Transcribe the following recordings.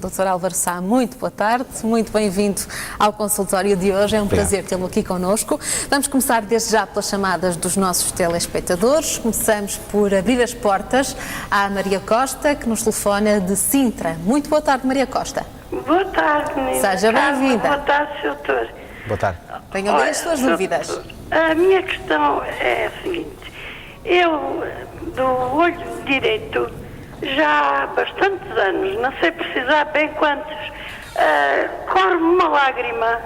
Dr. Álvaro Sá, muito boa tarde, muito bem-vindo ao consultório de hoje, é um prazer tê-lo aqui connosco. Vamos começar desde já pelas chamadas dos nossos telespectadores. Começamos por abrir as portas à Maria Costa, que nos telefona de Sintra. Muito boa tarde, Maria Costa. Boa tarde, menina. Seja bem-vinda. Boa tarde, Sr. Doutor. Boa tarde. Tenham bem as suas dúvidas. Doutor, a minha questão é a seguinte. Eu, do olho direito, já há bastantes anos, não sei precisar bem quantos, corre-me uma lágrima,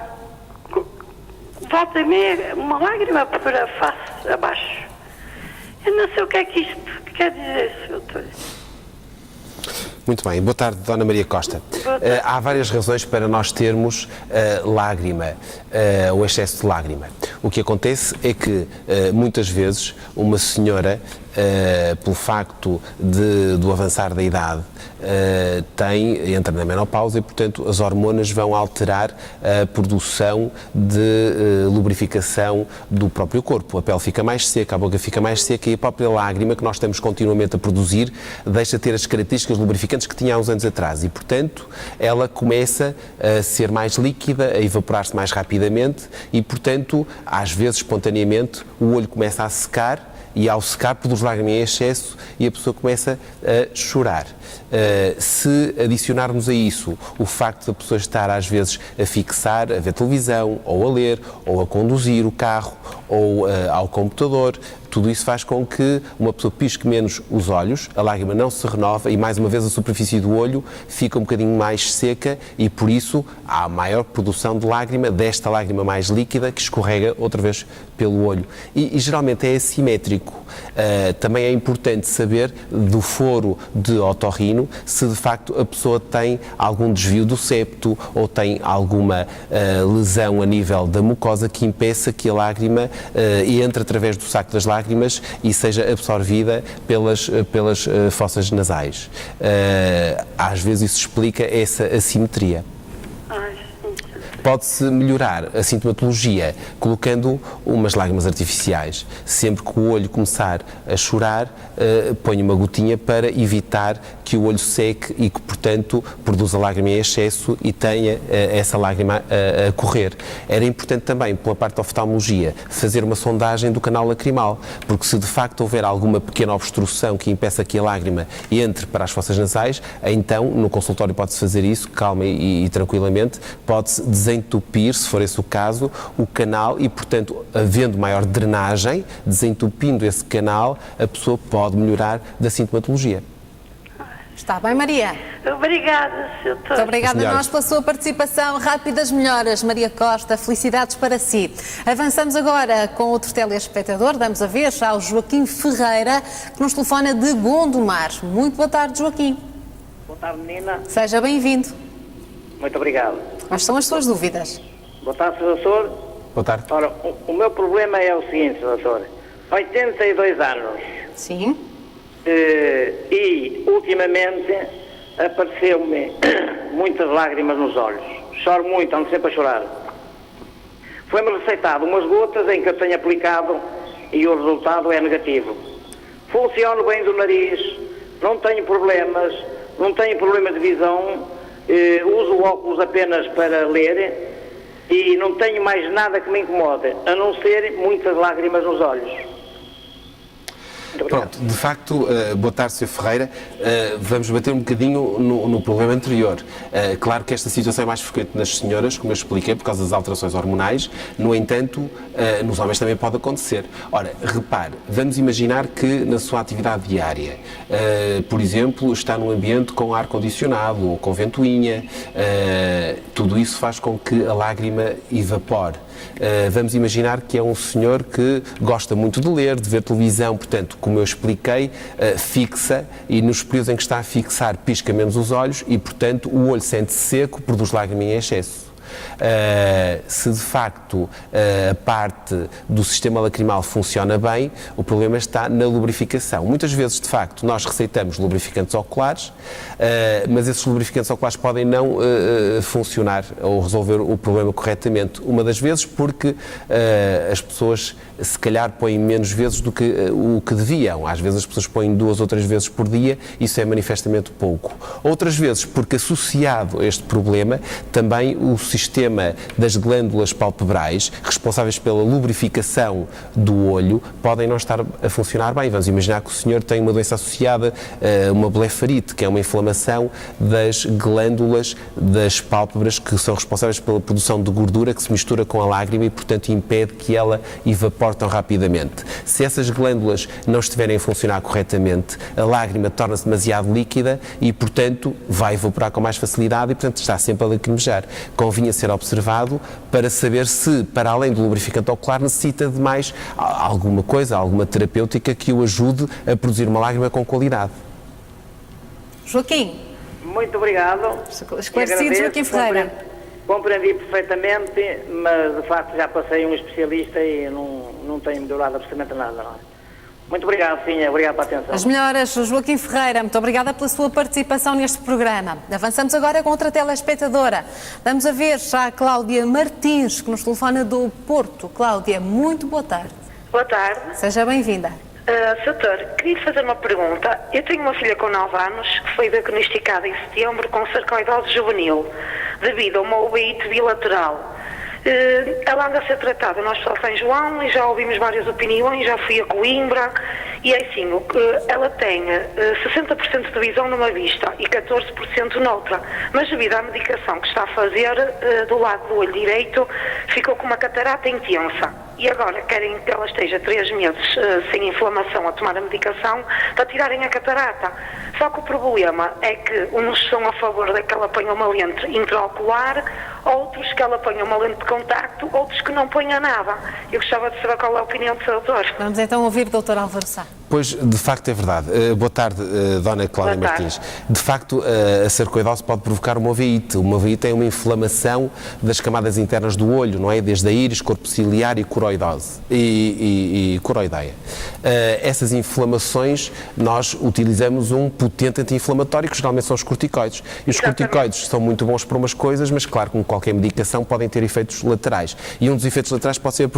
volta e meia, uma lágrima por a face abaixo. Eu não sei o que é que isto quer dizer, Sr. Doutor. Muito bem, boa tarde, Dona Maria Costa. Há várias razões para nós termos lágrima, o excesso de lágrima. O que acontece é que, muitas vezes, uma senhora, pelo facto do avançar da idade, entra na menopausa e, portanto, as hormonas vão alterar a produção de lubrificação do próprio corpo. A pele fica mais seca, a boca fica mais seca e a própria lágrima que nós estamos continuamente a produzir deixa de ter as características lubrificantes que tinha há uns anos atrás e, portanto, ela começa a ser mais líquida, a evaporar-se mais rapidamente e, portanto, às vezes, espontaneamente, o olho começa a secar e ao secar produz lágrima em excesso e a pessoa começa a chorar. Se adicionarmos a isso o facto da pessoa estar às vezes a fixar, a ver televisão, ou a ler, ou a conduzir o carro, ou ao computador, tudo isso faz com que uma pessoa pisque menos os olhos, a lágrima não se renova e, mais uma vez, a superfície do olho fica um bocadinho mais seca e, por isso, há maior produção de lágrima, desta lágrima mais líquida, que escorrega outra vez pelo olho. E geralmente é assimétrico. Também é importante saber do foro de otorrino se, de facto, a pessoa tem algum desvio do septo ou tem alguma lesão a nível da mucosa que impeça que a lágrima entre através do saco das lágrimas e seja absorvida pelas fossas nasais. Às vezes isso explica essa assimetria. Pode-se melhorar a sintomatologia colocando umas lágrimas artificiais. Sempre que o olho começar a chorar, ponha uma gotinha para evitar que o olho seque e que, portanto, produza lágrima em excesso e tenha essa lágrima a correr. Era importante também, pela parte da oftalmologia, fazer uma sondagem do canal lacrimal, porque se de facto houver alguma pequena obstrução que impeça que a lágrima entre para as fossas nasais, então, no consultório pode-se fazer isso, calma e tranquilamente, pode-se desentupir, se for esse o caso, o canal e, portanto, havendo maior drenagem, desentupindo esse canal, a pessoa pode melhorar da sintomatologia. Está bem, Maria? Obrigada, Sr. Doutor. Muito obrigada a nós pela sua participação. Rápidas melhoras, Maria Costa. Felicidades para si. Avançamos agora com outro telespectador. Damos a vez ao Joaquim Ferreira, que nos telefona de Gondomar. Muito boa tarde, Joaquim. Boa tarde, menina. Seja bem-vindo. Muito obrigado. Quais são as suas dúvidas? Boa tarde, Sr. Doutor. Boa tarde. Ora, o meu problema é o seguinte, Sr. Doutor. 82 anos. Sim. E, ultimamente, apareceu-me muitas lágrimas nos olhos. Choro muito, ando sempre a chorar. Foi-me receitado umas gotas em que eu tenho aplicado e o resultado é negativo. Funciono bem do nariz, não tenho problemas de visão, uso óculos apenas para ler e não tenho mais nada que me incomode, a não ser muitas lágrimas nos olhos. Pronto, de facto, boa tarde, Sr. Ferreira. Vamos bater um bocadinho no problema anterior. Claro que esta situação é mais frequente nas senhoras, como eu expliquei, por causa das alterações hormonais. No entanto, nos homens também pode acontecer. Ora, repare, vamos imaginar que na sua atividade diária, por exemplo, está num ambiente com ar-condicionado ou com ventoinha, tudo isso faz com que a lágrima evapore. Vamos imaginar que é um senhor que gosta muito de ler, de ver televisão, portanto, como eu expliquei, fixa e nos períodos em que está a fixar pisca menos os olhos e, portanto, o olho sente-se seco, produz lágrima em excesso. Se de facto a parte do sistema lacrimal funciona bem, o problema está na lubrificação. Muitas vezes, de facto, nós receitamos lubrificantes oculares, mas esses lubrificantes oculares podem não funcionar ou resolver o problema corretamente. Uma das vezes porque as pessoas se calhar põem menos vezes do que o que deviam. Às vezes as pessoas põem 2 ou 3 vezes por dia, isso é manifestamente pouco. Outras vezes, porque associado a este problema, também o sistema das glândulas palpebrais, responsáveis pela lubrificação do olho, podem não estar a funcionar bem. Vamos imaginar que o senhor tem uma doença associada a uma blefarite, que é uma inflamação das glândulas das pálpebras, que são responsáveis pela produção de gordura que se mistura com a lágrima e, portanto, impede que ela evapore tão rapidamente. Se essas glândulas não estiverem a funcionar corretamente, a lágrima torna-se demasiado líquida e, portanto, vai evaporar com mais facilidade e, portanto, está sempre a lacrimejar. Convinha ser observado para saber se, para além do lubrificante ocular, necessita de mais alguma coisa, alguma terapêutica que o ajude a produzir uma lágrima com qualidade. Joaquim. Muito obrigado. Esclarecido, Joaquim Ferreira. Compreendi perfeitamente, mas de facto já passei um especialista e não tenho melhorado absolutamente nada. Não é? Muito obrigado, sim, obrigado pela atenção. As melhoras, Joaquim Ferreira, muito obrigada pela sua participação neste programa. Avançamos agora com outra telespectadora. Vamos a ver já a Cláudia Martins, que nos telefona do Porto. Cláudia, muito boa tarde. Boa tarde. Seja bem-vinda. Doutor, queria fazer uma pergunta. Eu tenho uma filha com 9 anos que foi diagnosticada em setembro com sarcoidose juvenil, devido a uma uveíte bilateral. Ela anda a ser tratada no Hospital São João e já ouvimos várias opiniões, já fui a Coimbra, e é assim, ela tem 60% de visão numa vista e 14% noutra, mas devido à medicação que está a fazer do lado do olho direito, ficou com uma catarata intensa. E agora querem que ela esteja 3 meses sem inflamação a tomar a medicação para tirarem a catarata. Só que o problema é que uns são a favor de que ela ponha uma lente intraocular, outros que ela ponha uma lente de contacto, outros que não ponha nada. Eu gostava de saber qual é a opinião do seu doutor. Vamos então ouvir o Dr. Álvaro Sá. Pois, de facto é verdade. Boa tarde, Dona Cláudia Martins. De facto, a sarcoidose pode provocar uma uveíte. Uma uveíte é uma inflamação das camadas internas do olho, não é? Desde a íris, corpo ciliar e coroidose. E coroideia. Essas inflamações, nós utilizamos um potente anti-inflamatório, que geralmente são os corticoides. E os corticoides são muito bons para umas coisas, mas claro, como qualquer medicação, podem ter efeitos laterais. E um dos efeitos laterais pode ser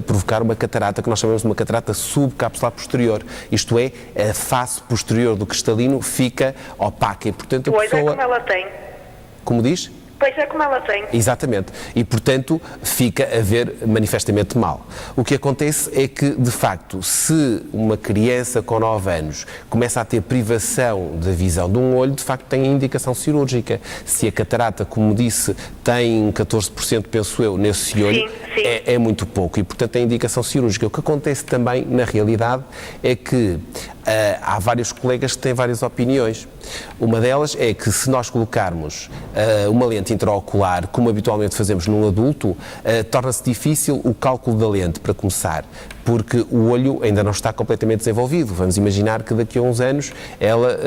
provocar uma catarata, que nós chamamos de uma catarata subcapsular posterior. Isto é, a face posterior do cristalino fica opaca e, portanto, a pessoa... Pois é como ela tem. Como diz? Pois é como ela tem. Exatamente. E, portanto, fica a ver manifestamente mal. O que acontece é que, de facto, se uma criança com 9 anos começa a ter privação da visão de um olho, de facto tem indicação cirúrgica. Se a catarata, como disse, tem 14%, penso eu, nesse olho, sim. É muito pouco e, portanto, tem indicação cirúrgica. O que acontece também, na realidade, é que há vários colegas que têm várias opiniões. Uma delas é que se nós colocarmos uma lente intraocular, como habitualmente fazemos num adulto, torna-se difícil o cálculo da lente, para começar, porque o olho ainda não está completamente desenvolvido. Vamos imaginar que daqui a uns anos ela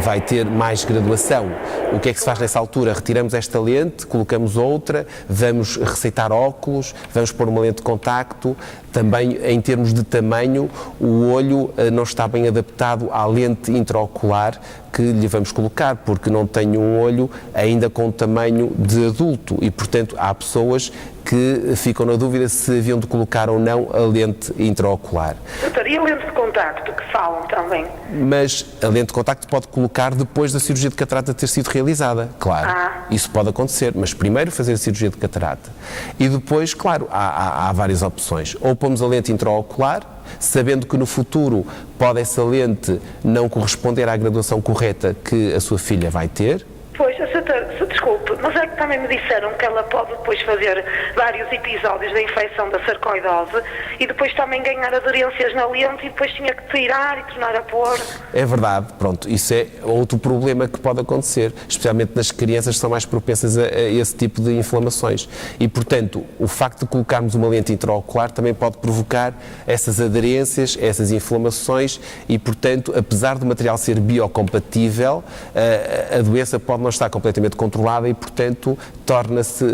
vai ter mais graduação. O que é que se faz nessa altura? Retiramos esta lente, colocamos outra, vamos receitar óculos, vamos pôr uma lente de contacto. Também, em termos de tamanho, o olho não está bem adaptado à lente intraocular que lhe vamos colocar, porque não tem um olho ainda com o tamanho de adulto e, portanto, há pessoas que ficam na dúvida se haviam de colocar ou não a lente intraocular. Doutor, e a lente de contacto que falam também? Mas a lente de contacto pode colocar depois da cirurgia de catarata ter sido realizada, claro. Isso pode acontecer, mas primeiro fazer a cirurgia de catarata. E depois, claro, há várias opções. Ou pomos a lente intraocular, sabendo que no futuro pode essa lente não corresponder à graduação correta que a sua filha vai ter. Pois, desculpe, mas é que também me disseram que ela pode depois fazer vários episódios da infecção da sarcoidose e depois também ganhar aderências na lente e depois tinha que tirar e tornar a pôr. É verdade, pronto, isso é outro problema que pode acontecer, especialmente nas crianças que são mais propensas a esse tipo de inflamações. E, portanto, o facto de colocarmos uma lente intraocular também pode provocar essas aderências, essas inflamações e, portanto, apesar do material ser biocompatível, a doença pode não está completamente controlada e, portanto, torna-se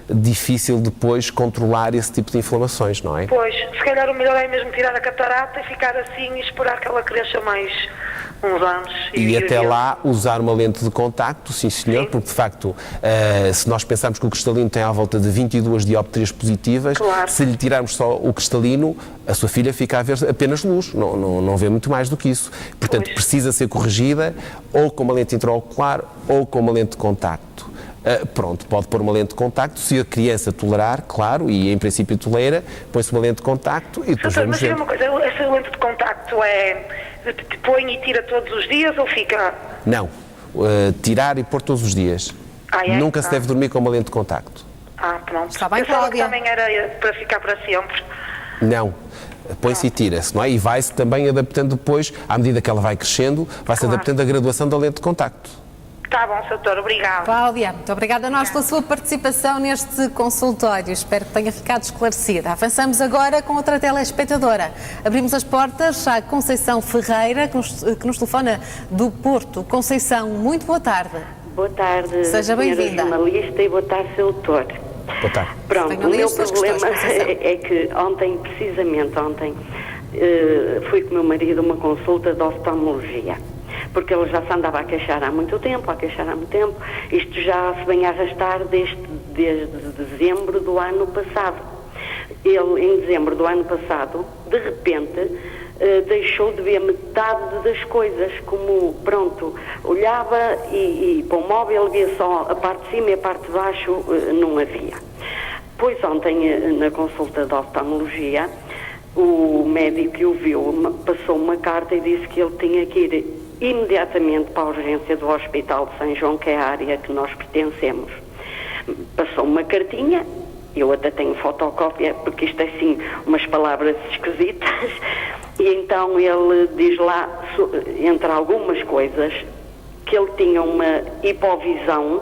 difícil depois controlar esse tipo de inflamações, não é? Pois, se calhar o melhor é mesmo tirar a catarata e ficar assim e esperar que ela cresça mais uns anos. E até eu- lá usar uma lente de contacto, sim senhor, Sim. porque de facto, se nós pensarmos que o cristalino tem à volta de 22 dióptrias positivas, Claro. se lhe tirarmos só o cristalino, a sua filha fica a ver apenas luz, não vê muito mais do que isso. Portanto, Pois. precisa ser corrigida ou com uma lente intraocular ou com uma lente de contacto. Pronto, pode pôr uma lente de contacto, se a criança tolerar, claro, e em princípio tolera, põe-se uma lente de contacto e depois Doutor, vamos mas diga ver. uma coisa, essa lente de contacto põe e tira todos os dias ou fica... Não, tirar e pôr todos os dias. Ah, é? Nunca se Ah. deve dormir com uma lente de contacto. Ah, pronto. Está bem, Pensava que Cláudia. também era para ficar para sempre. Não. Põe-se e tira-se, não é? E vai-se também adaptando depois, à medida que ela vai crescendo, vai-se Claro. adaptando a graduação da lente de contacto. Está bom, doutor, obrigado. Cláudia, muito obrigada a nós pela sua participação neste consultório. Espero que tenha ficado esclarecida. Avançamos agora com outra telespectadora. Abrimos as portas à Conceição Ferreira, que nos telefona do Porto. Conceição, muito boa tarde. Boa tarde, Seja senhora bem-vinda. jornalista, e boa tarde, Sr. doutor. Boa tarde. Pronto, Tenho o ali meu as suas problema questões, Conceição. é que ontem, fui com o meu marido a uma consulta de oftalmologia, porque ele já se andava a queixar há muito tempo, isto já se vem a arrastar desde dezembro do ano passado. Ele, em dezembro do ano passado, de repente, deixou de ver metade das coisas, como, pronto, olhava e para o móvel via só a parte de cima e a parte de baixo não havia. Pois ontem, na consulta de oftalmologia, o médico que o viu passou uma carta e disse que ele tinha que ir imediatamente para a urgência do Hospital de São João, que é a área que nós pertencemos. Passou uma cartinha, eu até tenho fotocópia, porque isto é assim, umas palavras esquisitas, e então ele diz lá, entre algumas coisas, que ele tinha uma hipovisão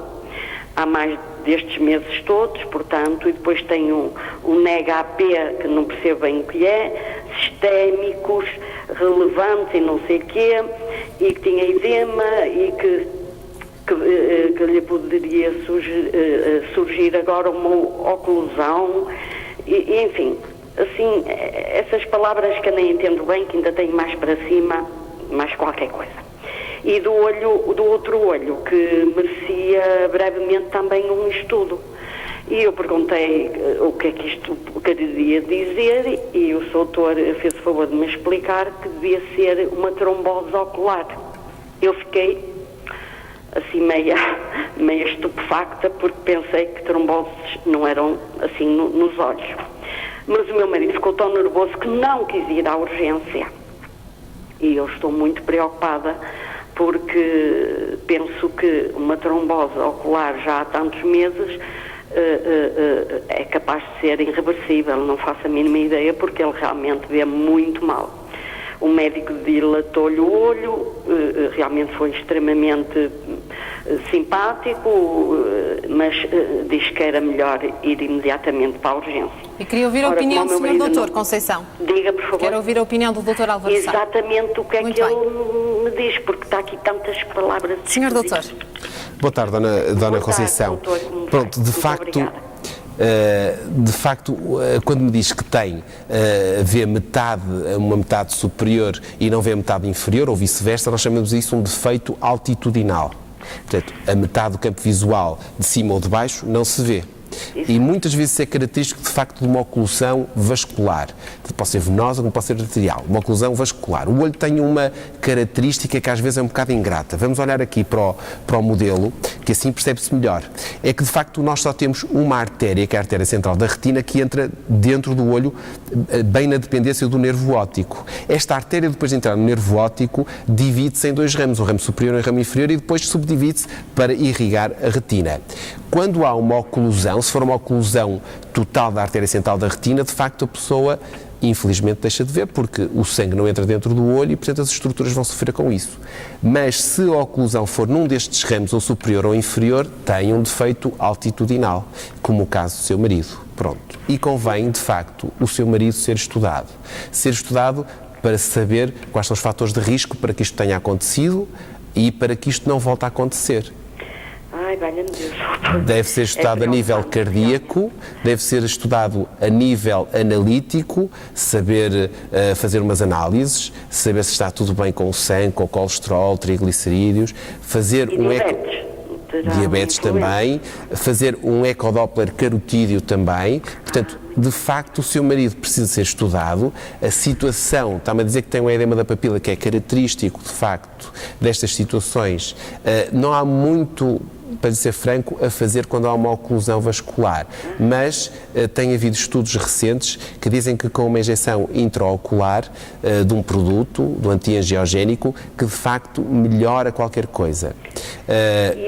há mais destes meses todos, portanto, e depois tem um NHP, que não percebo bem o que é, sistémicos, relevantes e não sei o quê, e que tinha edema e que lhe poderia surgir agora uma oclusão, e enfim, assim, essas palavras que eu nem entendo bem, que ainda tenho mais para cima, mais qualquer coisa. E do outro olho, que merecia brevemente também um estudo. E eu perguntei o que é que isto queria dizer, e o doutor fez o favor de me explicar que devia ser uma trombose ocular. Eu fiquei assim meia estupefacta, porque pensei que tromboses não eram assim nos olhos. Mas o meu marido ficou tão nervoso que não quis ir à urgência. E eu estou muito preocupada, porque penso que uma trombose ocular já há tantos meses é capaz de ser irreversível. Não faço a mínima ideia, porque ele realmente vê muito mal. O médico dilatou-lhe o olho, realmente foi extremamente simpático, mas diz que era melhor ir imediatamente para a urgência. E queria ouvir a Ora, opinião do como o meu Sr. marido doutor, não- Conceição. Diga, por favor. Quero ouvir a opinião do Dr. Álvaro Sá. Exatamente o que é Muito que bem. ele me diz, porque está aqui tantas palavras. Sr. doutor. Boa tarde, Dona tarde, Conceição. doutor, como vai? Pronto, Muito obrigada. de facto, quando me diz que tem, vê uma metade superior e não vê a metade inferior, ou vice-versa, nós chamamos isso um defeito altitudinal. Portanto, a metade do campo visual de cima ou de baixo não se vê. E muitas vezes é característico, de facto, de uma oclusão vascular. Pode ser venosa, como pode ser arterial. Uma oclusão vascular. O olho tem uma característica que às vezes é um bocado ingrata. Vamos olhar aqui para o modelo, que assim percebe-se melhor. É que, de facto, nós só temos uma artéria, que é a artéria central da retina, que entra dentro do olho, bem na dependência do nervo óptico. Esta artéria, depois de entrar no nervo óptico, divide-se em dois ramos, o ramo superior e o ramo inferior, e depois subdivide-se para irrigar a retina. Quando há uma oclusão, se for uma oclusão total da artéria central da retina, de facto a pessoa infelizmente deixa de ver, porque o sangue não entra dentro do olho e, portanto, as estruturas vão sofrer com isso. Mas se a oclusão for num destes ramos, ou superior ou inferior, tem um defeito altitudinal, como o caso do seu marido. Pronto. E convém, de facto, o seu marido ser estudado. Ser estudado para saber quais são os fatores de risco para que isto tenha acontecido e para que isto não volte a acontecer. Ai, valha-me Deus. Deve ser estudado a nível cardíaco, deve ser estudado a nível analítico, saber fazer umas análises, saber se está tudo bem com o sangue, com o colesterol, triglicerídeos, fazer E diabetes também, fazer um ecodoppler carotídeo também. Portanto, de facto, o seu marido precisa ser estudado. A situação, está-me a dizer que tem um edema da papila, que é característico, de facto, destas situações. Não há muito, para ser franco, a fazer quando há uma oclusão vascular, mas tem havido estudos recentes que dizem que com uma injeção intraocular de um produto, do antiangiogénico, que de facto melhora qualquer coisa.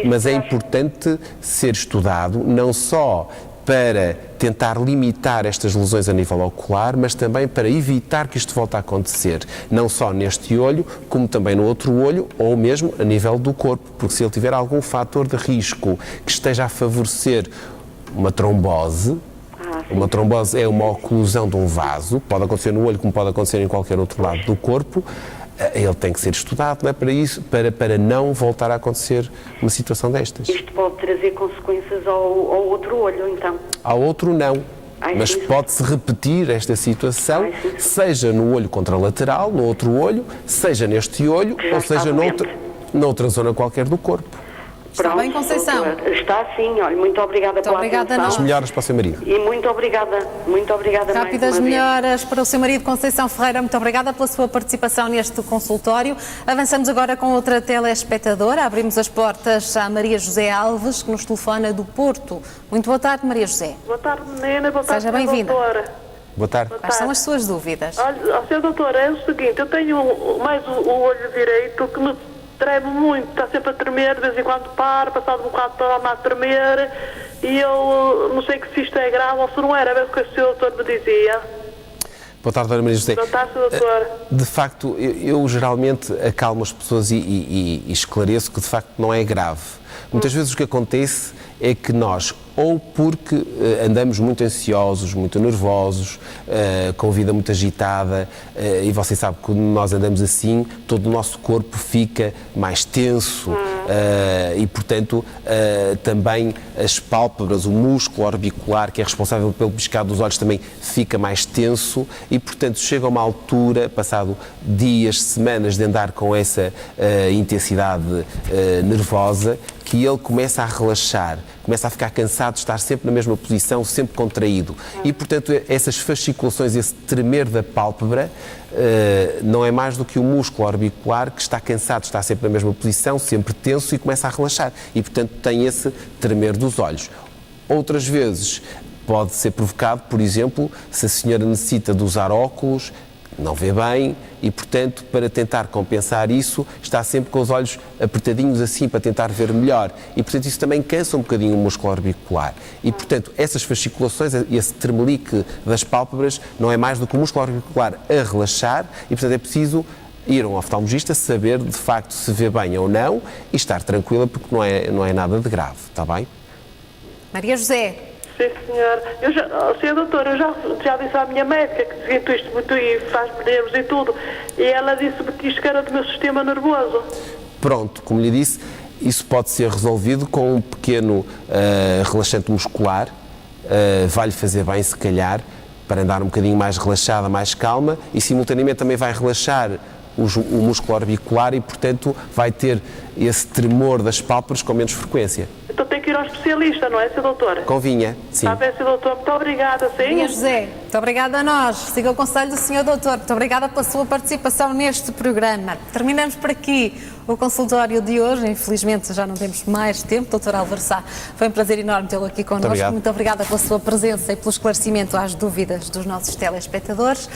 Mas é importante ser estudado, não só para tentar limitar estas lesões a nível ocular, mas também para evitar que isto volte a acontecer, não só neste olho, como também no outro olho, ou mesmo a nível do corpo, porque se ele tiver algum fator de risco que esteja a favorecer uma trombose é uma oclusão de um vaso, pode acontecer no olho como pode acontecer em qualquer outro lado do corpo, ele tem que ser estudado, não é? Para isso, para não voltar a acontecer uma situação destas. Isto pode trazer consequências ao outro olho, então? Ao outro não. Mas sim. pode-se repetir esta situação, seja no olho contralateral, no outro olho, seja neste olho, ou seja noutra zona qualquer do corpo. Está bem, Conceição? Doutora, está sim, olha, muito obrigada pela atenção. As melhoras para o seu marido. E muito obrigada Rápidas mais uma melhoras para o seu marido, Conceição Ferreira. Muito obrigada pela sua participação neste consultório. Avançamos agora com outra telespectadora. Abrimos as portas à Maria José Alves, que nos telefona do Porto. Muito boa tarde, Maria José. Boa tarde, menina. Boa tarde, Seja bem-vinda. doutora. Boa tarde. Quais são as suas dúvidas? Olha, senhora doutora, é o seguinte, eu tenho mais o olho direito que me treme muito, está sempre a tremer, de vez em quando para, passado um bocado torna a tremer, e eu não sei se isto é grave ou se não era, a ver o que o senhor doutor me dizia. Boa tarde, Dona Maria José. Boa tarde, doutora. De facto, eu geralmente acalmo as pessoas e esclareço que de facto não é grave. Muitas vezes o que acontece é que nós, ou porque andamos muito ansiosos, muito nervosos, com a vida muito agitada, e você sabe que quando nós andamos assim, todo o nosso corpo fica mais tenso, e portanto também as pálpebras, o músculo orbicular, que é responsável pelo piscado dos olhos, também fica mais tenso, e portanto chega a uma altura, passado dias, semanas de andar com essa intensidade nervosa, que ele começa a relaxar, começa a ficar cansado de estar sempre na mesma posição, sempre contraído. E, portanto, essas fasciculações, esse tremer da pálpebra, não é mais do que o músculo orbicular que está cansado de estar sempre na mesma posição, sempre tenso e começa a relaxar. E, portanto, tem esse tremer dos olhos. Outras vezes pode ser provocado, por exemplo, se a senhora necessita de usar óculos, não vê bem e, portanto, para tentar compensar isso, está sempre com os olhos apertadinhos assim, para tentar ver melhor. E, portanto, isso também cansa um bocadinho o músculo orbicular. E, portanto, essas fasciculações, esse tremelique das pálpebras, não é mais do que o músculo orbicular a relaxar e, portanto, é preciso ir a um oftalmologista, saber, de facto, se vê bem ou não e estar tranquila, porque não é nada de grave, está bem? Maria José. Sim, senhora. Senhora doutora, eu já disse à minha médica que sinto isto muito e faz-me nervos e tudo. E ela disse-me que isto era do meu sistema nervoso. Pronto, como lhe disse, isso pode ser resolvido com um pequeno relaxante muscular. Vai-lhe fazer bem, se calhar, para andar um bocadinho mais relaxada, mais calma, e simultaneamente também vai relaxar o músculo orbicular e, portanto, vai ter esse tremor das pálpebras com menos frequência. Então tem que ir ao especialista, não é, Sr. doutora? Convinha, sim. Está bem, Sr. doutor. Muito obrigada, sim. Maria José, muito obrigada a nós. Siga o conselho do Sr. Doutor. Muito obrigada pela sua participação neste programa. Terminamos por aqui o consultório de hoje. Infelizmente já não temos mais tempo. Doutor Álvaro Sá, foi um prazer enorme tê-lo aqui connosco. Muito obrigada pela sua presença e pelo esclarecimento às dúvidas dos nossos telespectadores.